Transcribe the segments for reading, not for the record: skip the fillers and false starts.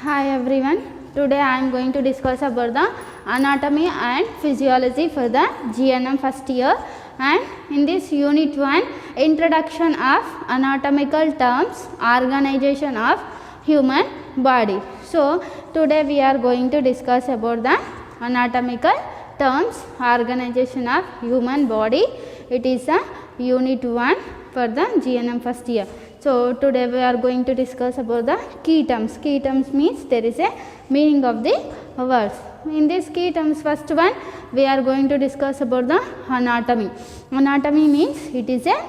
Hi everyone. Today I am going to discuss about the anatomy and physiology for the GNM first year, and in this unit 1 introduction of anatomical terms, organization of human body. So today we are going to discuss about the anatomical terms, organization of human body. It is a unit 1 for the GNM first year. So today we are going to discuss about the key terms. Key terms means there is a meaning of the words. In this key terms, first one we are going to discuss about the anatomy. Anatomy means it is a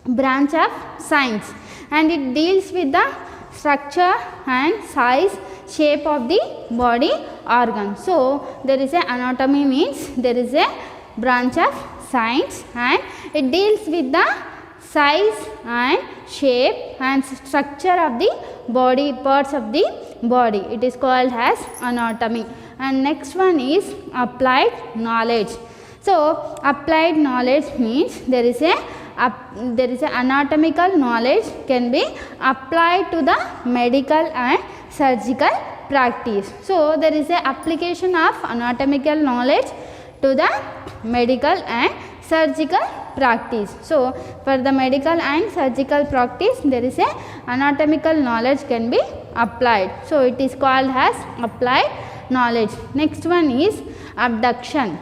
branch of science and it deals with the structure and size, shape of the body organ. So there is a anatomy means there is a branch of science and it deals with the size and shape and structure of the body, parts of the body. It is called as anatomy. And next one is applied knowledge. So applied knowledge means there is a anatomical knowledge can be applied to the medical and surgical practice. So there is a application of anatomical knowledge to the medical and surgical practice. So for the medical and surgical practice there is a anatomical knowledge can be applied. So it is called as applied knowledge. Next one is abduction.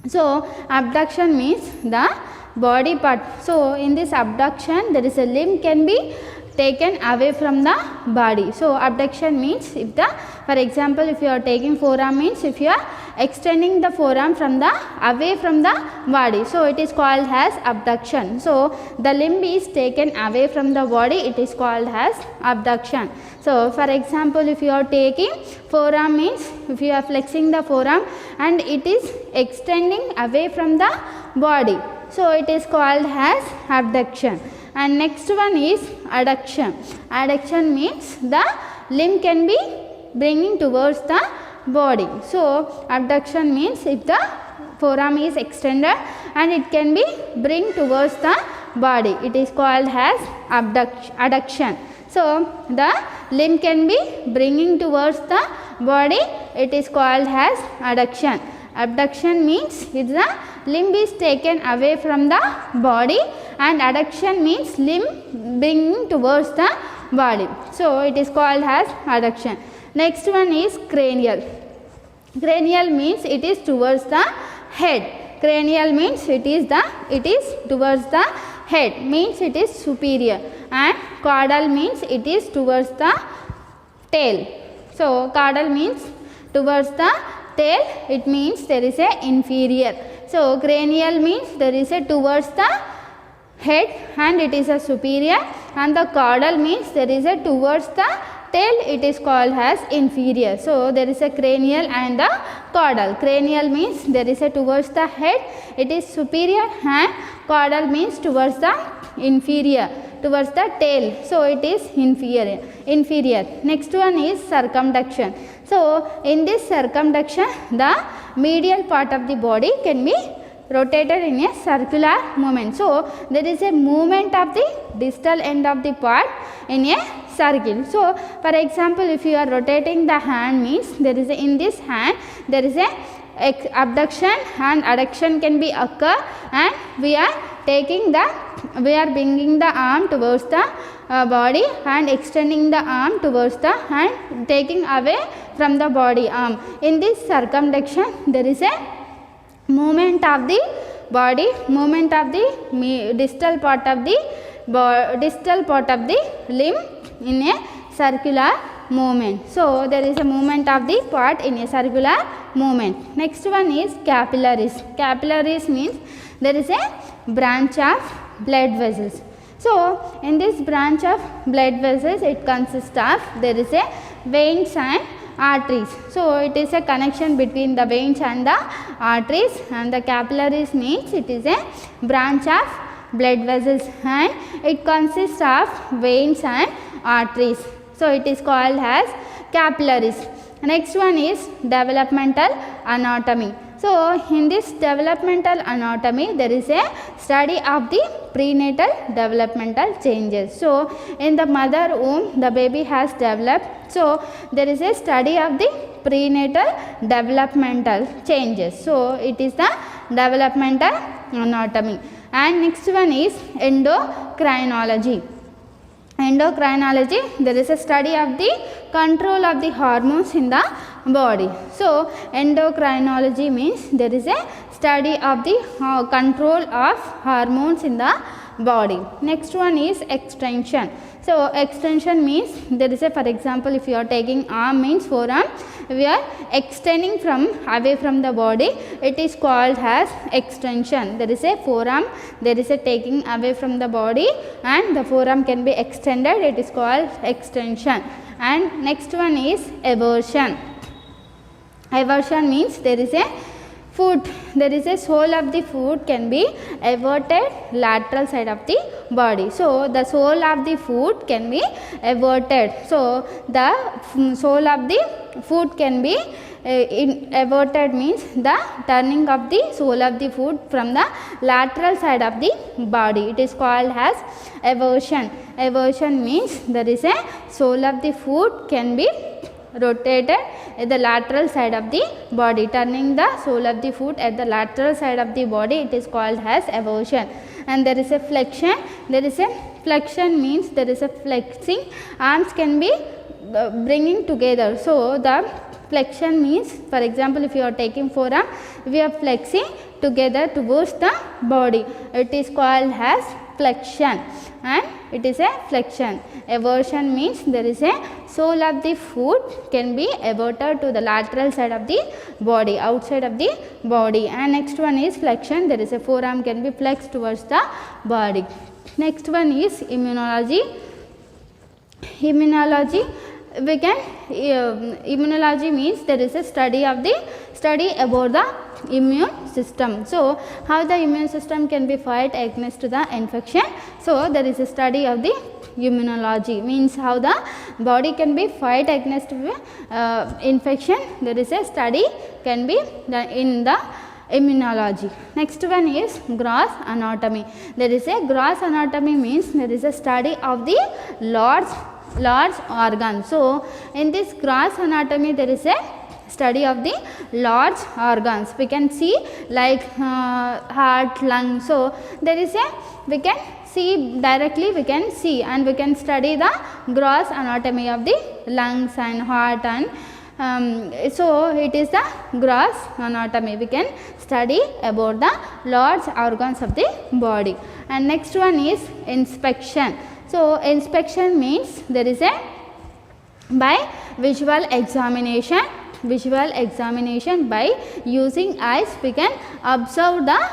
So abduction means the body part. So in this abduction there is a limb can be taken away from the body. So abduction means if the, for example, if you are taking forearm means if you are extending the forearm from the away from the body, so it is called as abduction. So the limb is taken away from the body, it is called as abduction. So for example, if you are taking forearm means if you are flexing the forearm and it is extending away from the body, so it is called as abduction. And next one is adduction. Adduction means the limb can be bringing towards the body. So abduction means if the forearm is extended and it can be bring towards the body, it is called as adduction. So the limb can be bringing towards the body, it is called as adduction. Abduction means if the limb is taken away from the body and adduction means limb bringing towards the body. So it is called as adduction. Next one is cranial. Cranial means it is towards the head. Cranial means it is towards the head, means it is superior, and caudal means it is towards the tail. So caudal means towards the tail, it means there is a inferior. So cranial means there is a towards the head and it is a superior, and the caudal means there is a towards the tail, it is called as inferior. So there is a cranial and the caudal. Cranial means there is a towards the head, it is superior, and caudal means towards the inferior, towards the tail, so it is inferior. Next one is circumduction. So in this circumduction the medial part of the body can be rotated in a circular movement. So there is a movement of the distal end of the part in a circle. So for example, if you are rotating the hand means there is a, in this hand there is a abduction and adduction can be occur, and we are bringing the arm towards the body and extending the arm towards the hand, taking away from the body arm. In this circumduction there is a movement of the body, movement of the distal part of the limb in a circular movement. So there is a movement of the part in a circular movement. Next one is capillaries. Capillaries means there is a branch of blood vessels. So in this branch of blood vessels it consists of there is a veins and arteries. So it is a connection between the veins and the arteries, and the capillaries means it is a branch of blood vessels and it consists of veins and arteries. So it is called as capillaries. Next one is developmental anatomy. So in this developmental anatomy there is a study of the prenatal developmental changes. So in the mother womb the baby has developed, so there is a study of the prenatal developmental changes. So it is the developmental anatomy. And next one is endocrinology. Endocrinology, there is a study of the control of the hormones in the body. So endocrinology means there is a study of the control of hormones in the body. Next one is extension. So extension means there is a, for example, if you are taking arm means forearm, we are extending from away from the body, it is called as extension. There is a forearm, there is a taking away from the body and the forearm can be extended, it is called extension. And next one is eversion. Eversion means there is a foot, there is a sole of the foot can be everted lateral side of the body. So the sole of the foot can be everted. So the sole of the foot can be everted means the turning of the sole of the foot from the lateral side of the body. It is called as eversion. Eversion means there is a sole of the foot can be rotated at the lateral side of the body, turning the sole of the foot at the lateral side of the body, it is called as eversion. And there is a flexion. There is a flexion means there is a flexing, arms can be bringing together. So the flexion means, for example, if you are taking forearm, we are flexing together towards the body, it is called as flexion. And it is a flexion. Eversion means there is a sole of the foot can be everted to the lateral side of the body, outside of the body. And next one is flexion, there is a forearm can be flexed towards the body. Next one is immunology. Immunology, we can immunology means there is a study of the about the immune system. So how the immune system can be fight against the infection. So there is a study of the immunology, means how the body can be fight against infection. There is a study can be in the immunology. Next one is gross anatomy. There is a gross anatomy means there is a study of the large organ. So in this gross anatomy there is a study of the large organs. We can see like heart, lung. So there is a, we can see directly, we can see and we can study the gross anatomy of the lungs and heart, and so it is the gross anatomy. We can study about the large organs of the body. And next one is inspection. So inspection means there is a by visual examination by using eyes we can observe the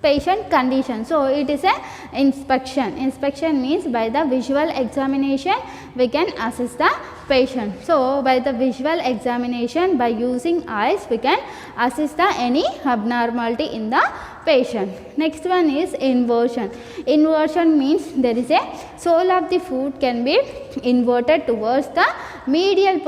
patient condition. So it is a inspection. Inspection means by the visual examination we can assess the patient. So by the visual examination by using eyes we can assess the any abnormality in the patient. Next one is inversion. Inversion means there is a sole of the foot can be inverted towards the medial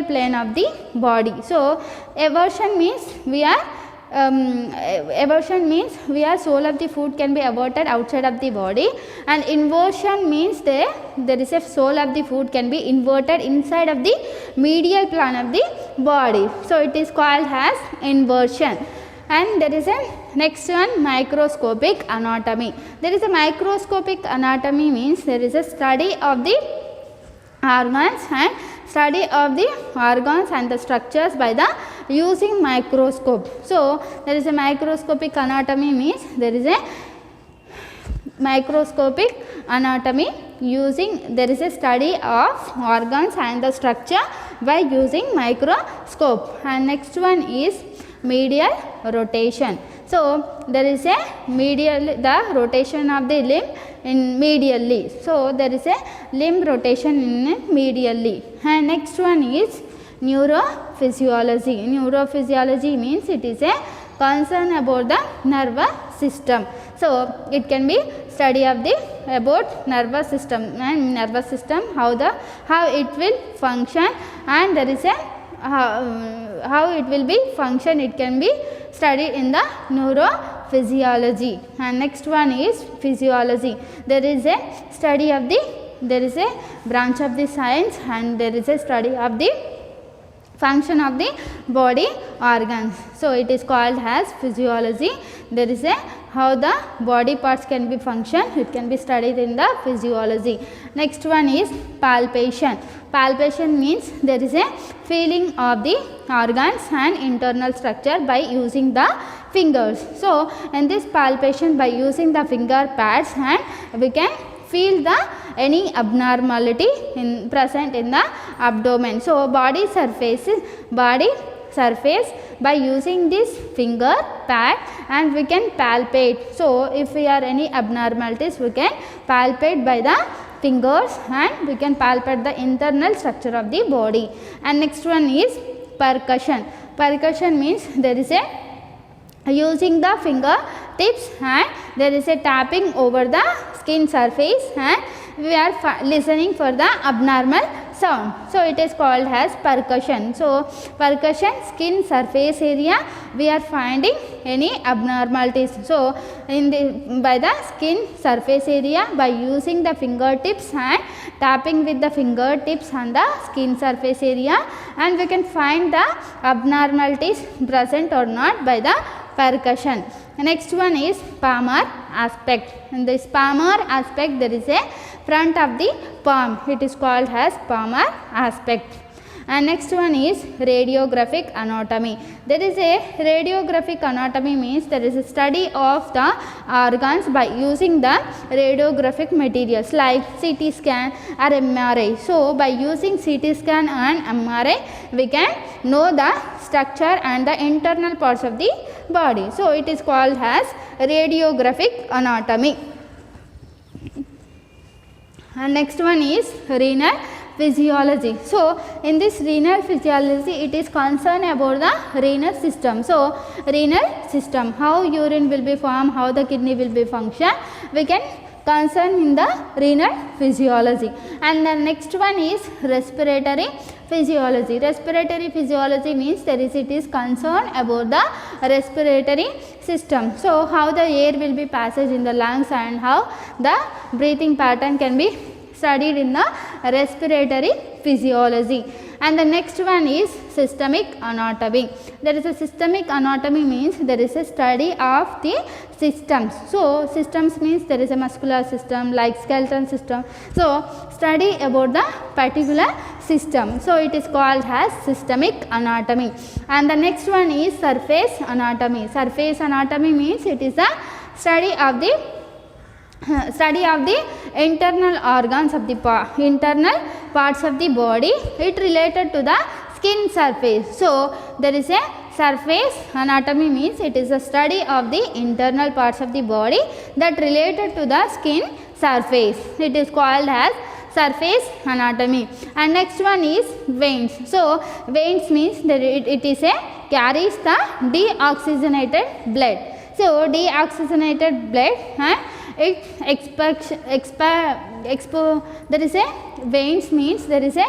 plane of the body. So eversion means we are eversion means we are sole of the foot can be everted outside of the body, and inversion means there is a sole of the foot can be inverted inside of the medial plane of the body. So it is called as inversion. And there is a next one, microscopic anatomy. There is a microscopic anatomy means there is a study of the organs and the structures by the using microscope. So there is a microscopic anatomy means there is a microscopic anatomy using there is a study of organs and the structure by using microscope. And next one is medial rotation. So there is a medial, the rotation of the limb in medially. So there is a limb rotation in medially. And next one is neurophysiology. Neurophysiology means it is a concern about the nervous system. So it can be study of the about nervous system, and nervous system how it will function, and there is a how it will be function, it can be studied in the neurophysiology. And next one is physiology. There is a study of the, there is a branch of the science, and there is a study of the function of the body organs. So it is called as physiology. There is a how the body parts can be function, it can be studied in the physiology. Next one is palpation. Palpation means there is a feeling of the organs and internal structure by using the fingers. So in this palpation, by using the finger pads, and we can feel the any abnormality in present in the abdomen. So body surface by using this finger pad, and we can palpate. So if we are any abnormalities, we can palpate by the fingers, and we can palpate the internal structure of the body. And next one is percussion. Percussion means there is a using the finger tips, and there is a tapping over the skin surface, and we are listening for the abnormal sound. So it is called as percussion. So percussion, skin surface area, we are finding any abnormalities. So in the by the skin surface area, by using the fingertips and tapping with the fingertips on the skin surface area, and we can find the abnormalities present or not by the percussion. Next one is palmar aspect. In this palmar aspect, there is a front of the palm, it is called as palmar aspect. And next one is radiographic anatomy. There is a radiographic anatomy means there is a study of the organs by using the radiographic materials like CT scan or MRI. So by using CT scan and MRI, we can know the structure and the internal parts of the body. So it is called as radiographic anatomy. And next one is renal physiology. So in this renal physiology, it is concerned about the renal system. So renal system, how urine will be formed, how the kidney will be function, we can concern in the renal physiology. And the next one is respiratory physiology. Respiratory physiology means it is concerned about the respiratory system. So how the air will be passage in the lungs, and how the breathing pattern can be studied in the respiratory physiology. And the next one is systemic anatomy. There is a systemic anatomy means there is a study of the systems. So systems means there is a muscular system like skeleton system. So study about the particular system. So it is called as systemic anatomy. And the next one is surface anatomy. Surface anatomy means it is a study of the internal organs of the internal parts of the body, it related to the skin surface. So there is a surface anatomy means it is a study of the internal parts of the body that related to the skin surface. It is called as surface anatomy. And next one is veins. So veins means that it is a carries the deoxygenated blood. So deoxygenated blood, and it there is a veins means there is a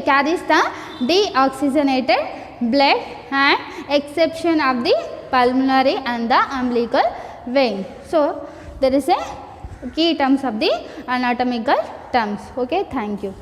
carries the deoxygenated blood, and exception of the pulmonary and the umbilical vein. So there is a key terms of the anatomical terms. Okay, thank you.